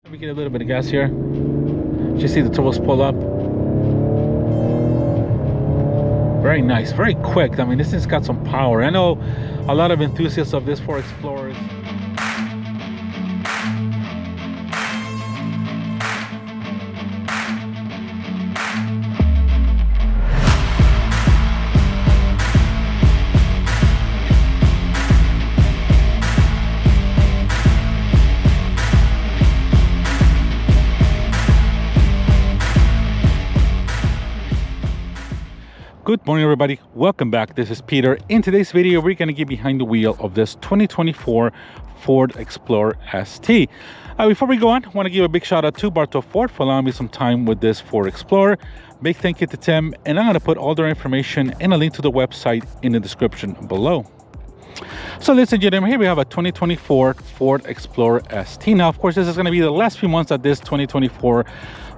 Let me get a little bit of gas here. You see the turbos pull up. Very nice, very quick. I mean, this thing's got some power. I know a lot of enthusiasts of this Ford Explorers. Good morning, everybody. Welcome back. This is Peter. In today's video, we're going to get behind the wheel of this 2024 Ford Explorer ST. Before we go on, I want to give a big shout out to Bartow Ford for allowing me some time with this Ford Explorer. Big thank you to Tim, and I'm going to put all their information and a link to the website in the description below. So ladies and gentlemen, here we have a 2024 Ford Explorer ST. Now, of course, this is going to be the last few months that this 2024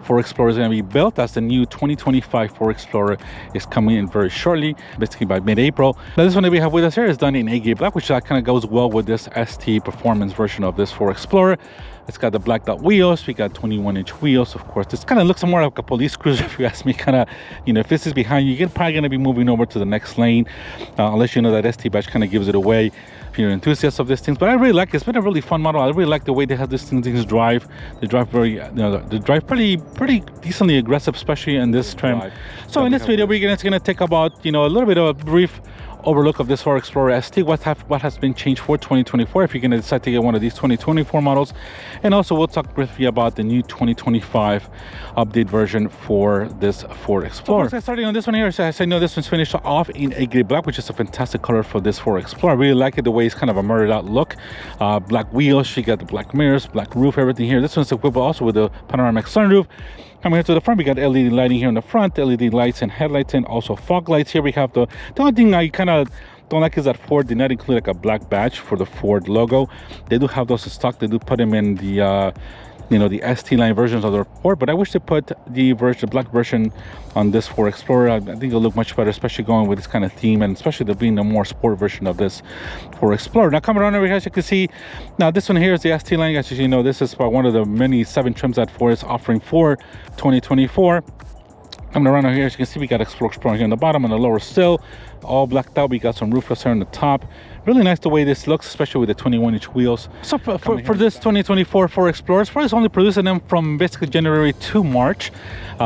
Ford Explorer is going to be built, as the new 2025 Ford Explorer is coming in very shortly, basically by mid-April. Now, this one that we have with us here is done in agate black, which kind of goes well with this ST performance version of this Ford Explorer. It's got the blacked out wheels. We got 21-inch wheels, of course. This kind of looks more like a police cruiser, if you ask me. Kind of, you know, if this is behind you, you're probably going to be moving over to the next lane, unless you know that ST badge kind of gives it away if you're an enthusiast of these things. But I really like it. It's been a really fun model. I really like the way they have these things drive. They drive very, they drive pretty decently aggressive, especially in this trim. So in this video, we're going to take about, a little bit of a brief overlook of this Ford Explorer ST, what has been changed for 2024 if you're going to decide to get one of these 2024 models, and also we'll talk briefly about the new 2025 update version for this Ford Explorer. So starting on this one here, as I know, this one's finished off in agate black, which is a fantastic color for this Ford Explorer. I really like it, the way it's kind of a murdered out look. Black wheels, she got the black mirrors, black roof, everything here. This one's equipped also with a panoramic sunroof. Coming here to the front, we got LED lighting here in the front, LED lights and headlights, and also fog lights. Here we have the only thing I kind of don't like is that Ford did not include like a black badge for the Ford logo. They do have those in stock. They do put them in the the ST line versions of the Ford, but I wish they put the black version on this Ford Explorer. I think it'll look much better, especially going with this kind of theme, and especially there being a more sport version of this Ford Explorer. Now, coming around over here, as you can see, now this one here is the ST line. As you know, this is one of the many 7 trims that Ford is offering for 2024. Coming around over here, as you can see, we got Explorer here on the bottom and the lower sill, all blacked out. We got some roofless here on the top. Really nice the way this looks, especially with the 21-inch wheels. So for this 2024 Ford Explorer, Ford is only producing them from basically January to March,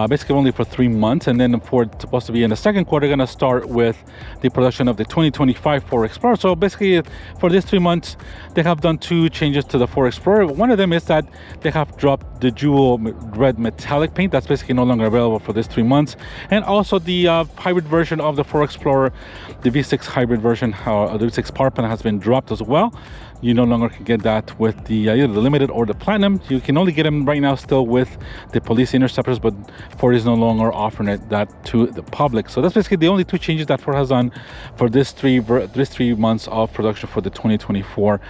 basically only for 3 months. And then Ford supposed to be in the second quarter going to start with the production of the 2025 Ford Explorer. So basically for these 3 months, they have done 2 changes to the Ford Explorer. One of them is that they have dropped the dual red metallic paint. That's basically no longer available for these 3 months. And also the hybrid version of the Ford Explorer, the V6 hybrid version, the V6 power panel has been dropped as well. You no longer can get that with the either the limited or the platinum. You can only get them right now still with the police interceptors, but Ford is no longer offering that to the public. So that's basically the only 2 changes that Ford has done for this 3 months of production for the 2024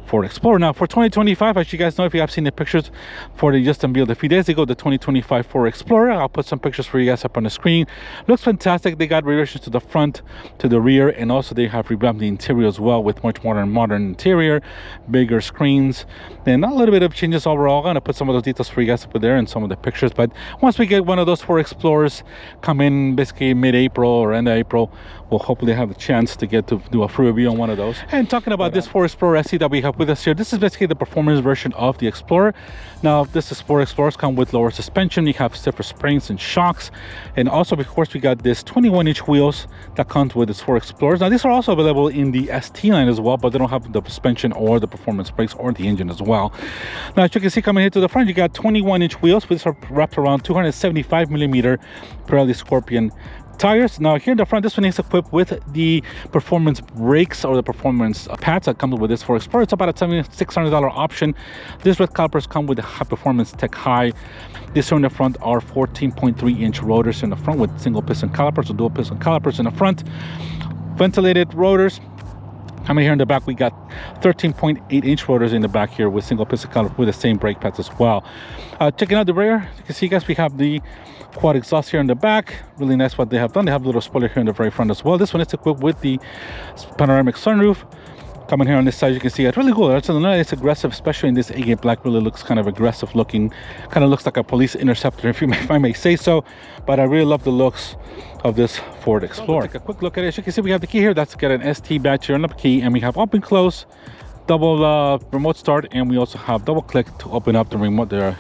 Ford Explorer. Now for 2025, as you guys know, if you have seen the pictures for the just unveiled a few days ago, the 2025 Ford Explorer, I'll put some pictures for you guys up on the screen. Looks fantastic. They got revisions to the front, to the rear, and also they have revamped the interior as well with much more modern interior, bigger screens, and a little bit of changes overall. I'm gonna put some of those details for you guys up there and some of the pictures. But once we get one of those Ford Explorers come in basically mid-April or end of April, we'll hopefully have the chance to get to do a free review on one of those. And talking about this Ford Explorer ST that we have with us here, this is basically the performance version of the Explorer. Now, this is Ford Explorers come with lower suspension. You have stiffer springs and shocks, and also, of course, we got this 21-inch wheels that comes with this Ford Explorers. Now, these are also available in the ST line as well, but they don't have the suspension or the performance brakes or the engine as well. Now, as you can see, coming here to the front, you got 21-inch wheels, which are wrapped around 275mm Pirelli Scorpion tires. Now here in the front, this one is equipped with the performance brakes or the performance pads that come with this Ford Explorer. It's about a $600 option. These red calipers come with the high performance tech high. These in the front are 14.3-inch rotors in the front with single piston calipers or dual piston calipers in the front. Ventilated rotors. Coming here in the back, we got 13.8-inch rotors in the back here with single piston caliper with the same brake pads as well. Checking out the rear, you can see, guys, we have the quad exhaust here in the back. Really nice what they have done. They have a little spoiler here in the very front as well. This one is equipped with the panoramic sunroof. Coming here on this side, you can see it's really cool. It's a nice aggressive, especially in this agate black. Really looks kind of aggressive looking, kind of looks like a police interceptor, if I may say so. But I really love the looks of this Ford Explorer. Take a quick look at it. As you can see, we have the key here. That's got an ST badge here on the key, and we have open close, double remote start, and we also have double click to open up the remote, the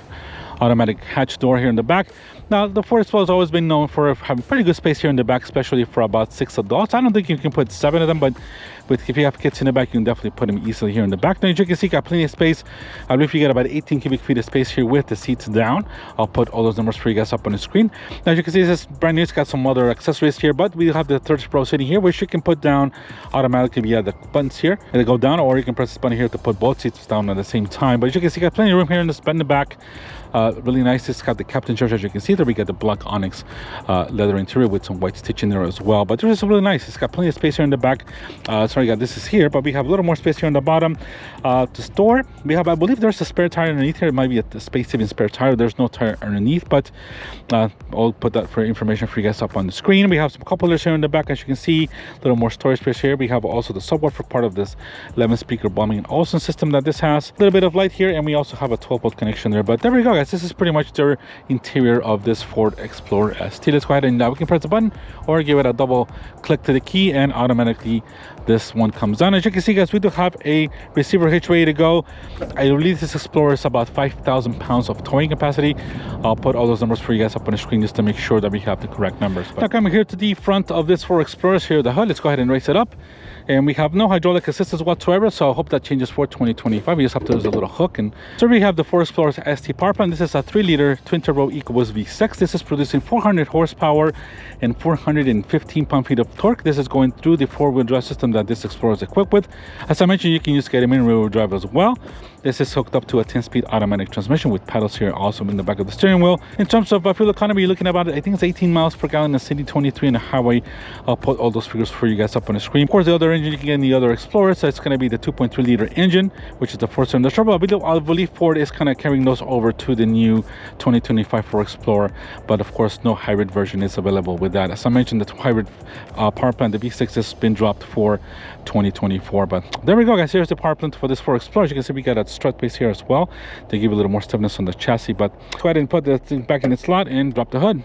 automatic hatch door here in the back. Now, the Ford Explorer has always been known for having pretty good space here in the back, especially for about 6 adults. I don't think you can put 7 of them, but if you have kids in the back, you can definitely put them easily here in the back. Now, as you can see, got plenty of space. I believe you get about 18 cubic feet of space here with the seats down. I'll put all those numbers for you guys up on the screen. Now, as you can see, this is brand new. It's got some other accessories here, but we have the third row sitting here, which you can put down automatically via the buttons here, and they go down, or you can press this button here to put both seats down at the same time. But as you can see, got plenty of room here in this bed in the back. Really nice. It's got the captain chairs, as you can see there. We got the black onyx leather interior with some white stitch in there as well. But this is really nice. It's got plenty of space here in the back. Sorry, this is here, but we have a little more space here on the bottom to store. We have, I believe, there's a spare tire underneath here. It might be a space-saving spare tire. There's no tire underneath, but I'll put that for information for you guys up on the screen. We have some cup holders here in the back, as you can see. A little more storage space here. We have also the subwoofer, part of this 11-speaker Bombing & Olufsen system that this has. A little bit of light here, and we also have a 12-volt connection there. But there we go, guys. This is pretty much the interior of this Ford Explorer ST. Let's go ahead and we can press the button or give it a double click to the key, and automatically this one comes down. As you can see, guys, we do have a receiver hitch ready to go. I believe this Explorer is about 5,000 pounds of towing capacity. I'll put all those numbers for you guys up on the screen just to make sure that we have the correct numbers. But now coming here to the front of this Ford Explorer, here the hood. Let's go ahead and raise it up. And we have no hydraulic assistance whatsoever, so I hope that changes for 2025. We just have to use a little hook. And so we have the Ford Explorer ST power plant. This is a 3-liter twin-turbo EcoBoost V6. This is producing 400 horsepower and 415 pound-feet of torque. This is going through the 4-wheel drive system that this Explorer is equipped with. As I mentioned, you can use get in rear-wheel drive as well. This is hooked up to a 10-speed automatic transmission with pedals here also in the back of the steering wheel. In terms of fuel economy, you're looking about, I think it's 18 miles per gallon in the city, 23 in the highway. I'll put all those figures for you guys up on the screen. Of course, the other engine you can get in the other Explorer, so it's going to be the 2.3-liter engine, which is the 4-cylinder turbo. I believe Ford is kind of carrying those over to the new 2025 Ford Explorer, but of course, no hybrid version is available with that. As I mentioned, the hybrid power plant, the V6, has been dropped for 2024. But there we go, guys. Here's the power plant for this Ford Explorer. As you can see, we got a strut base here as well to give a little more stiffness on the chassis. But go ahead and put the thing back in its slot and drop the hood.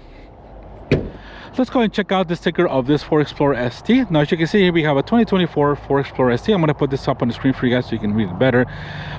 Let's go and check out the sticker of this Ford Explorer ST. Now, as you can see here, we have a 2024 Ford Explorer ST. I'm going to put this up on the screen for you guys so you can read it better.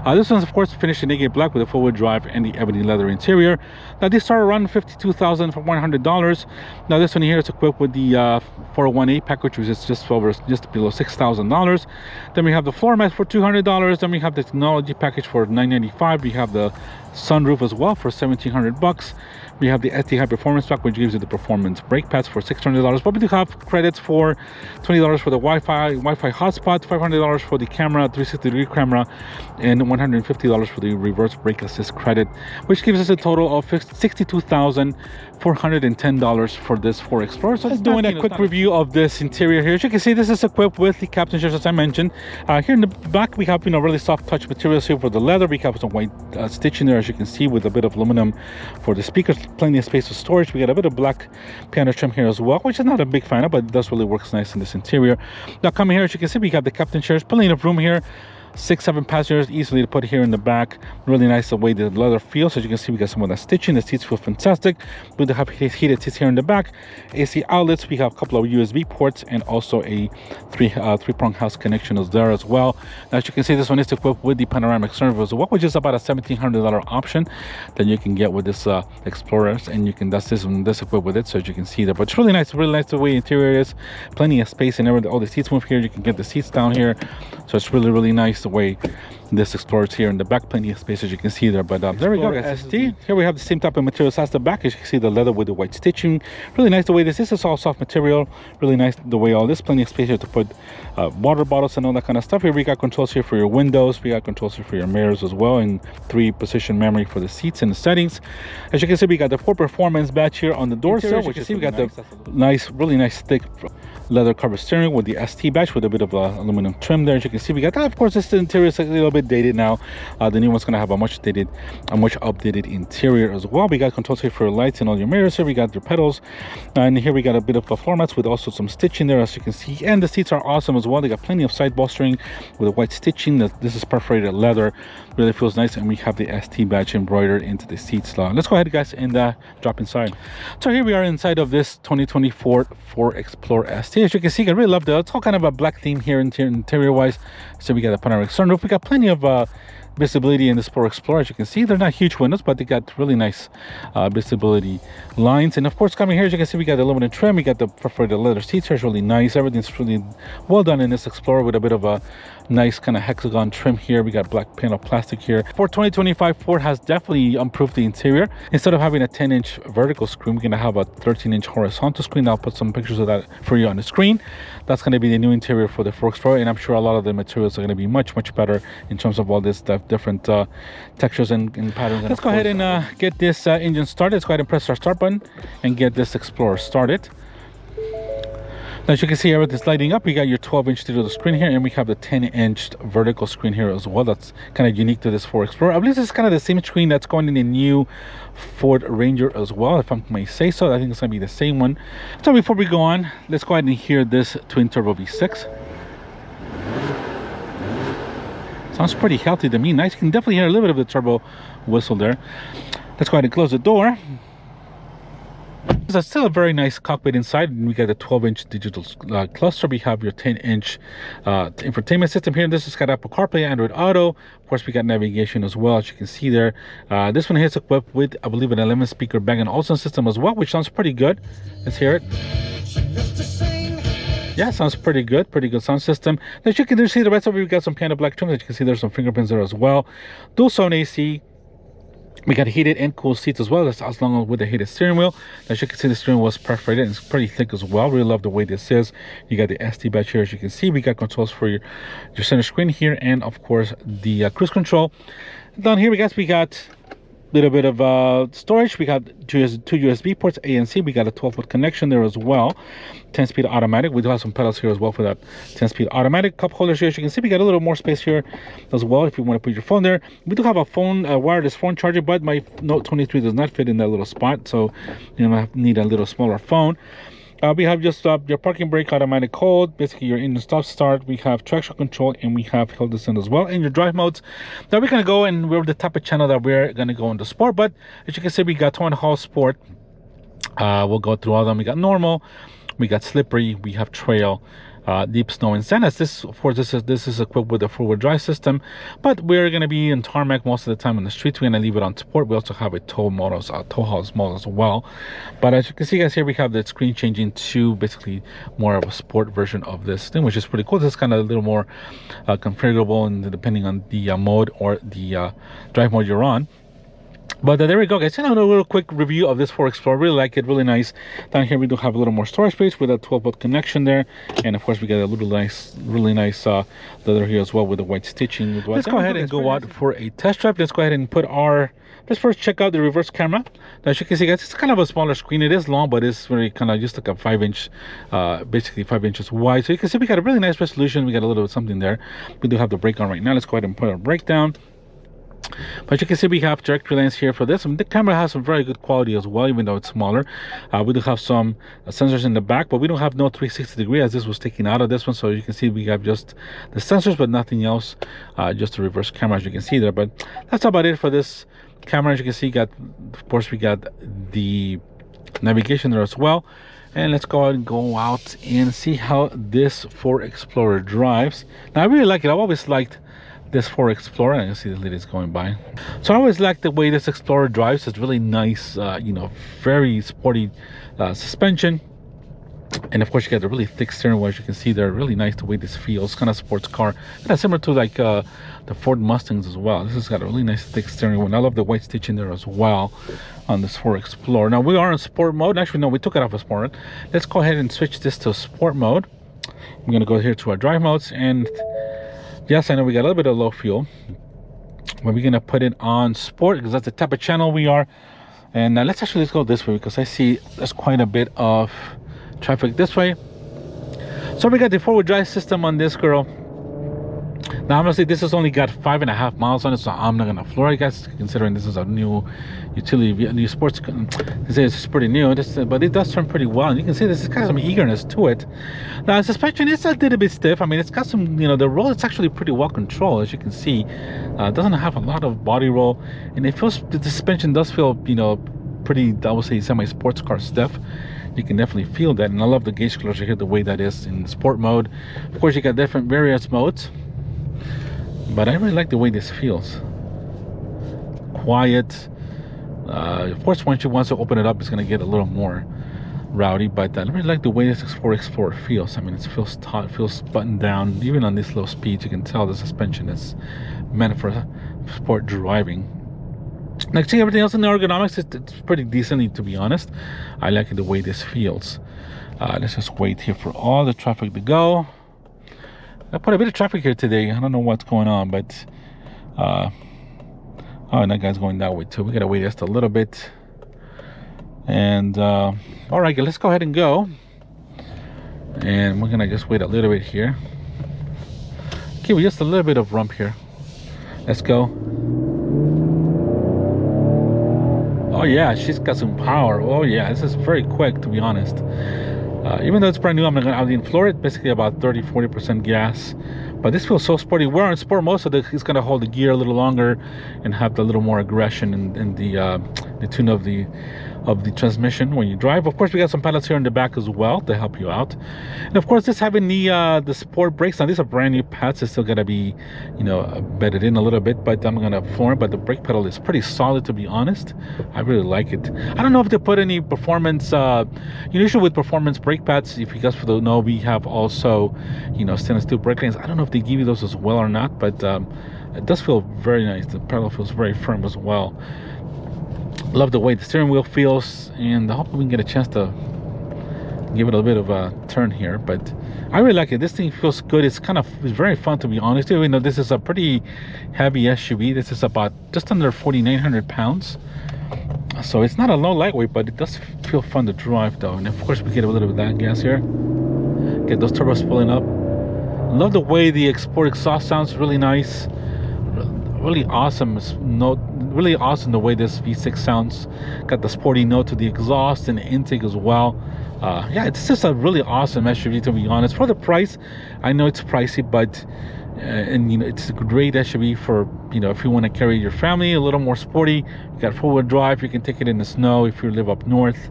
This one's, of course, finished in agate black with a 4-wheel drive and the ebony leather interior. Now, these start around $52,100. Now, this one here is equipped with the 401A package, which is just below $6,000. Then we have the floor mat for $200. Then we have the technology package for $995. We have the sunroof as well for $1,700. We have the ST High Performance Pack, which gives you the performance brake pads for $600. But we do have credits for $20 for the Wi-Fi hotspot, $500 for the camera, 360-degree camera, and $150 for the reverse brake assist credit, which gives us a total of $62,410 for this Ford Explorer. So just doing a quick review of this interior here. As you can see, this is equipped with the captain chairs, as I mentioned. Here in the back, we have really soft touch materials here for the leather. We have some white stitch in there, as you can see, with a bit of aluminum for the speakers. Plenty of space for storage. We got a bit of black piano trim here as well, which is not a big fan of, but it does really works nice in this interior. Now coming here, as you can see, we have the captain chairs, plenty of room here. 6-7 passengers easily to put here in the back. Really nice the way the leather feels. As you can see, we got some of that stitching. The seats feel fantastic. We do have heated seats here in the back, AC outlets. We have a couple of USB ports and also a three-prong house connection is there as well. Now, as you can see, this one is equipped with the panoramic sunroof as well, which is about a $1,700 option that you can get with this Explorer, and you can this equipped with it, so as you can see there. But it's really nice the way the interior is. Plenty of space and everything. All the seats move here. You can get the seats down here, so it's really nice the way this Explorer is here in the back. Plenty of space, as you can see there. But there we go, guys. ST. Here we have the same type of materials as the back. As you can see, the leather with the white stitching. Really nice the way this is all soft material. Really nice the way all this. Plenty of space here to put water bottles and all that kind of stuff. Here we got controls here for your windows. We got controls here for your mirrors as well, and 3-position memory for the seats and the settings. As you can see, we got the Ford Performance badge here on the door sill, which you see we got the really nice thick leather covered steering with the ST badge with a bit of aluminum trim there. As you can see, we got that. Of course, this the interior is a little bit dated now. The new one's gonna have a much updated interior as well. We got controls here for your lights and all your mirrors here. We got your pedals, and here we got a bit of a floor mats with also some stitching there, as you can see. And the seats are awesome as well. They got plenty of side bolstering with a white stitching. This is perforated leather, really feels nice. And we have the ST badge embroidered into the seats. Let's go ahead, guys, and drop inside. So here we are inside of this 2024 Ford Explorer ST. As you can see, I really love it's all kind of a black theme here interior wise. So we got a panoramic sunroof. We got plenty of visibility in this Ford Explorer. As you can see, they're not huge windows, but they got really nice visibility lines. And of course, coming here, as you can see, we got the aluminum trim. We got the perforated leather seats here. It's really nice. Everything's really well done in this Explorer with a bit of a nice kind of hexagon trim here. We got black panel plastic here. For 2025, Ford has definitely improved the interior. Instead of having a 10-inch vertical screen, we're going to have a 13-inch horizontal screen. I'll put some pictures of that for you on the screen. That's going to be the new interior for the Ford Explorer, and I'm sure a lot of the materials are going to be much better in terms of all this different textures and patterns. Let's go ahead and get this engine started. Let's go ahead and press our start button and get this Explorer started. Now, as you can see, everything's lighting up. We got your 12-inch digital screen here, and we have the 10-inch vertical screen here as well. That's kind of unique to this Ford Explorer. I believe this is kind of the same screen that's going in the new Ford Ranger as well, if I may say so. I think it's going to be the same one. So before we go on, let's go ahead and hear this twin-turbo V6. Sounds pretty healthy to me. Nice. You can definitely hear a little bit of the turbo whistle there. Let's go ahead and close the door. There's still a very nice cockpit inside. We got a 12-inch digital cluster. We have your 10-inch infotainment system here. This has got Apple CarPlay, Android Auto. Of course, we got navigation as well, as you can see there. This one here is equipped with, I believe, an 11-speaker Bang & Olufsen system as well, which sounds pretty good. Let's hear it. Yeah, sounds pretty good. Pretty good sound system. As you can see, the rest of it, we got some piano black trim. As you can see, there's some fingerprints there as well. Dual zone AC. We got heated and cooled seats as well, as long as with the heated steering wheel. As you can see, the steering wheel is perforated and it's pretty thick as well. Really love the way this is. You got the ST badge here. As you can see, we got controls for your center screen here, and of course the cruise control. Down here, we got a little bit of storage. We got two USB ports, A and C. We got a 12-volt connection there as well. 10-speed automatic. We do have some pedals here as well for that 10-speed automatic. Cup holders here. As you can see, we got a little more space here as well if you want to put your phone there. We do have a wireless phone charger, but my Note 23 does not fit in that little spot, so you know, I need a little smaller phone. We have just your parking brake automatic hold, basically your engine stop-start. We have traction control, and we have hill descent as well. And your drive modes. Now we're going to go, and we're the type of channel that we're going to go into sport. But as you can see, we got 2.5 sport. We'll go through all of them. We got normal, we got slippery, we have trail, deep snow and sand. This, of course, this is equipped with a four-wheel drive system, but we're going to be in tarmac most of the time on the streets. We're going to leave it on sport. We also have a tow house model as well. But as you can see, guys, here we have the screen changing to basically more of a sport version of this thing, which is pretty cool. This is kind of a little more configurable, and depending on the mode or the drive mode you're on. But there we go, guys. And a little quick review of this Ford Explorer. Really like it, really nice. Down here we do have a little more storage space with a 12-volt connection there, and of course we got a little really nice leather here as well with the white stitching. Let's go ahead and go out for a test drive. Let's go ahead and let's first check out the reverse camera. Now, as you can see, guys, it's kind of a smaller screen. It is long, but it's very kind of just like a 5-inch, basically 5 inches wide. So you can see we got a really nice resolution. We got a little bit of something there. We do have the brake on right now. Let's go ahead and put our brake down. But you can see we have direct relay here for this. The camera has some very good quality as well, even though it's smaller. We do have some sensors in the back, but we don't have no 360 degree, as this was taken out of this one. So you can see we have just the sensors, but nothing else, just the reverse camera, as you can see there. But that's about it for this camera. As you can see, of course we got the navigation there as well. And let's go ahead and go out and see how this Ford Explorer drives. Now, I really like it. I've always liked this Ford Explorer. I can see the ladies going by. So I always like the way this Explorer drives. It's really nice, you know, very sporty suspension. And of course you got a really thick steering wheel, as you can see there. Really nice the way this feels, kind of sports car. Kind of similar to like the Ford Mustangs as well. This has got a really nice thick steering wheel. And I love the white stitch in there as well on this Ford Explorer. Now we are in sport mode. Actually, no, we took it off of sport mode. Let's go ahead and switch this to sport mode. I'm going to go here to our drive modes, and yes, I know we got a little bit of low fuel, but we're going to put it on sport because that's the type of channel we are. And let's go this way, because I see there's quite a bit of traffic this way. So we got the four-wheel drive system on this girl. Now, obviously, this has only got 5.5 miles on it, so I'm not gonna floor it, guys. Considering this is a new utility, new sports, it's pretty new. But it does turn pretty well, and you can see this has got some eagerness to it. Now, suspension is a little bit stiff. I mean, it's got some, the roll is actually pretty well controlled, as you can see. It doesn't have a lot of body roll, and it feels, the suspension does feel, pretty, I would say, semi-sports car stiff. You can definitely feel that, and I love the gauge closure here, the way that is in sport mode. Of course, you got different various modes, but I really like the way this feels. Quiet. Of course, once you open it up, it's going to get a little more rowdy, but I really like the way this Explorer feels. I mean, it feels taut, feels buttoned down. Even on these low speeds, you can tell the suspension is meant for sport driving. Like, see, everything else in the ergonomics, it's pretty decently, to be honest. I like the way this feels. Let's just wait here for all the traffic to go. I put a bit of traffic here today. I don't know what's going on, but oh, and that guy's going that way too. We gotta wait just a little bit. And all right, let's go ahead and go. And we're gonna just wait a little bit here. Okay, we just a little bit of rump here. Let's go. Oh yeah, she's got some power. Oh yeah, this is very quick, to be honest. Even though it's brand new, I'm gonna floor it basically about 30-40% gas. But this feels so sporty. We're on sport mode, so it's gonna hold the gear a little longer and have a little more aggression in the tune of the transmission when you drive. Of course, we got some pedals here in the back as well to help you out. And of course, this having the sport brakes. Now these are brand new pads. It's still gotta be bedded in a little bit, but I'm gonna floor it. But the brake pedal is pretty solid, to be honest. I really like it. I don't know if they put any performance usually with performance brake pads, if you guys don't know, we have also stainless steel brake lines. I don't know if they give you those as well or not, but it does feel very nice. The pedal feels very firm as well. Love the way the steering wheel feels, and I hope we can get a chance to give it a bit of a turn here. But I really like it. This thing feels good. It's very fun, to be honest. Even though this is a pretty heavy SUV, this is about just under 4,900 pounds, so it's not a low lightweight, but it does feel fun to drive though. And of course, we get a little bit of that gas here, get those turbos pulling up. Love the way the Export exhaust sounds. Really nice, really awesome note. Really awesome the way this V6 sounds. Got the sporty note to the exhaust and the intake as well. Yeah, it's just a really awesome SUV, to be honest. For the price, I know it's pricey, but it's a great SUV for if you want to carry your family, a little more sporty. You got four-wheel drive. You can take it in the snow if you live up north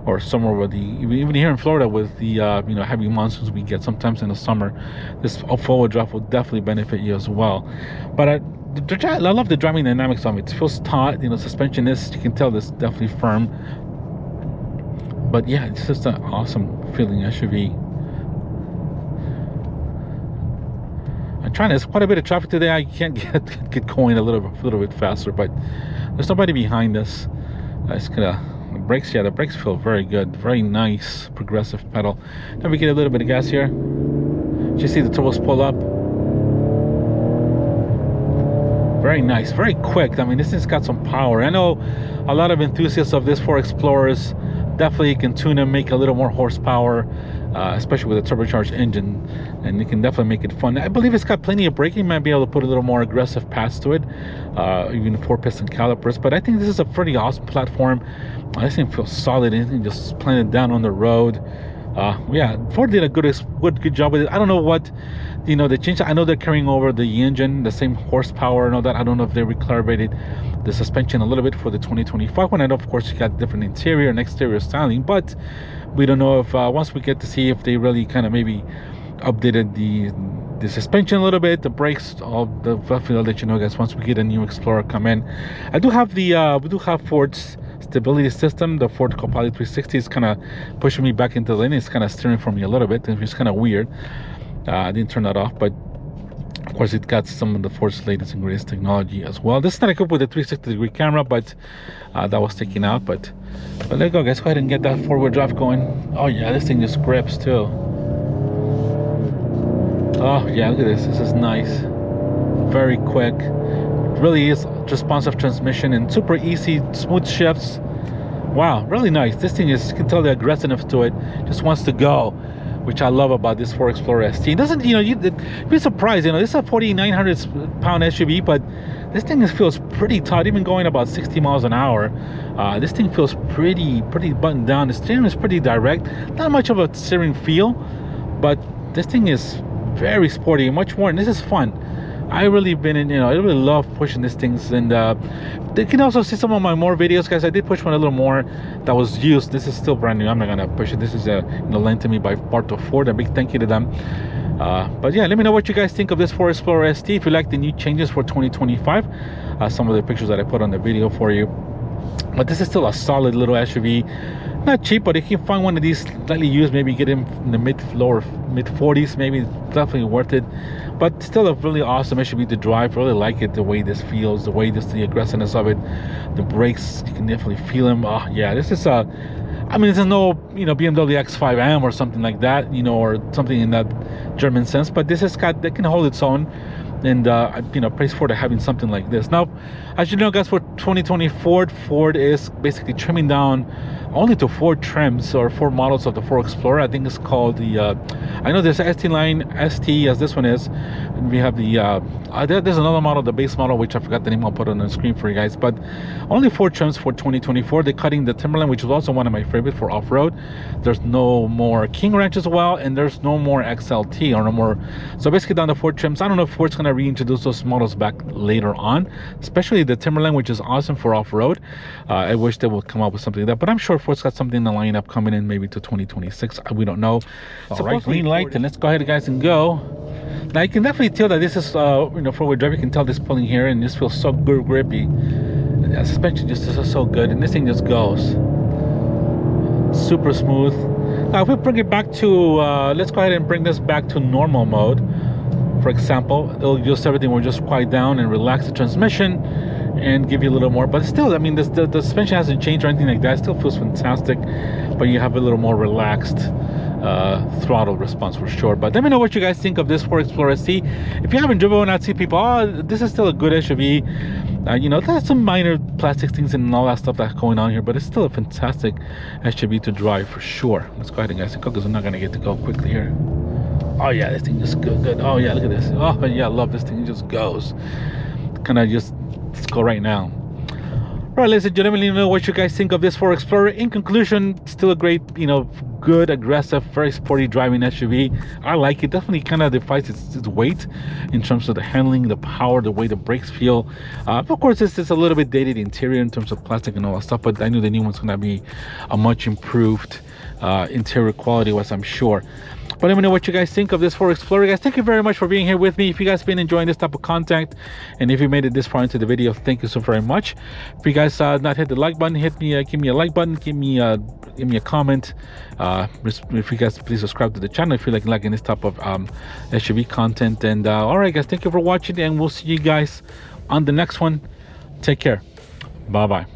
or somewhere with even here in Florida with the heavy monsoons we get sometimes in the summer. This four-wheel drive will definitely benefit you as well. But I love the driving dynamics of it. It feels taut. Suspension is, you can tell, this definitely firm. But yeah, it's just an awesome feeling SUV. I'm trying to. There's quite a bit of traffic today. I can't get going a little bit faster, but there's nobody behind us. It's gonna. The brakes, yeah, the brakes feel very good. Very nice progressive pedal. Then we get a little bit of gas here. You see the turbos pull up. Very nice, very quick. I mean, this thing's got some power. I know a lot of enthusiasts of this for Explorers definitely can tune and make a little more horsepower, especially with a turbocharged engine, and you can definitely make it fun. I believe it's got plenty of braking. Might be able to put a little more aggressive pass to it, even 4-piston calipers. But I think this is a pretty awesome platform. This thing feels solid. Anything just planted down on the road. Yeah, Ford did a good job with it. I don't know what they changed. I know they're carrying over the engine, the same horsepower and all that. I don't know if they recalibrated the suspension a little bit for the 2025 one. I know, of course, you got different interior and exterior styling, but we don't know if once we get to see if they really kind of maybe updated the suspension a little bit, the brakes. I'll let you know, guys, once we get a new Explorer come in. We do have Ford's stability system. The Ford Copilot 360 is kind of pushing me back into the lane. It's kind of steering for me a little bit. It's kind of weird. I didn't turn that off, but of course it got some of the Ford's latest and greatest technology as well. This is not equipped with a 360-degree camera, but that was taken out. But there you go, guys. Go ahead and get that four-wheel drive going. Oh yeah, this thing just grips too. Oh yeah, look at this. This is nice. Very quick. It really is responsive transmission and super easy, smooth shifts. Wow, really nice. This thing is, you can tell the aggressiveness to it. Just wants to go. which I love about this Ford Explorer ST. It doesn't, you'd be surprised, this is a 4,900 pound SUV, but this thing feels pretty taut, even going about 60 miles an hour. This thing feels pretty buttoned down. The steering is pretty direct, not much of a steering feel, but this thing is very sporty, much more, and this is fun. I really been in, I really love pushing these things, and you can also see some of my more videos, guys. I did push one a little more that was used. This is still brand new. I'm not gonna push it. This is lent to me by Bartow Ford. A big thank you to them. But yeah, let me know what you guys think of this Ford Explorer ST. If you like the new changes for 2025, some of the pictures that I put on the video for you. But this is still a solid little SUV. Not cheap, but if you find one of these slightly used, maybe get him in the mid 40s, maybe definitely worth it. But still a really awesome SUV to drive. Really like it, the way this feels, the way the aggressiveness of it, the brakes, you can definitely feel them. Yeah, this is a, I mean, this is no BMW X5M or something like that, or something in that German sense, but this has got, that can hold its own. And praise Ford having something like this. Now, as you know, guys, for 2024, Ford is basically trimming down only to 4 trims or 4 models of the Ford Explorer. I think it's called the I know there's ST line ST, as this one is, and we have the there's another model, the base model, which I forgot the name. I'll put it on the screen for you guys. But only 4 trims for 2024. They're cutting the Timberland, which is also one of my favorite for off-road. There's no more King Ranch as well, and there's no more XLT or no more. So basically down to 4 trims. I don't know if Ford's gonna reintroduce those models back later on, especially the Timberland, which is awesome for off-road. I wish they would come up with something like that, but I'm sure Ford's got something in the lineup coming in maybe to 2026. We don't know. All right, green light, and let's go ahead, guys, and go. Now you can definitely tell that this is four-wheel drive. You can tell this pulling here, and this feels so good, grippy. The suspension just is so good, and this thing just goes super smooth. Now if we bring it back to let's go ahead and bring this back to normal mode. For example, it'll just, everything will just quiet down and relax the transmission and give you a little more. But still, I mean, the suspension hasn't changed or anything like that. It still feels fantastic, but you have a little more relaxed throttle response for sure. But let me know what you guys think of this Ford Explorer ST. If you haven't driven one, I'd see people, this is still a good SUV. There's some minor plastic things and all that stuff that's going on here, but it's still a fantastic SUV to drive for sure. Let's go ahead and guys, because I'm not gonna get to go quickly here. Oh yeah, this thing just good. Oh yeah, look at this. Oh yeah, I love this thing. It just goes. Can I just, let's go right now. All right, ladies and gentlemen, let me know what you guys think of this Ford Explorer. In conclusion, still a great, good, aggressive, very sporty driving SUV. I like it. Definitely kind of defies its weight in terms of the handling, the power, the way the brakes feel. Of course, this is a little bit dated interior in terms of plastic and all that stuff, but I know the new one's going to be a much improved interior quality was, I'm sure. But let me know what you guys think of this Ford Explorer, guys. Thank you very much for being here with me. If you guys been enjoying this type of content, and if you made it this far into the video, thank you so very much. If you guys not hit the like button, hit me, give me a like button, give me a comment. If you guys please subscribe to the channel if you like liking this type of SUV content. And all right, guys, thank you for watching, and we'll see you guys on the next one. Take care. Bye bye.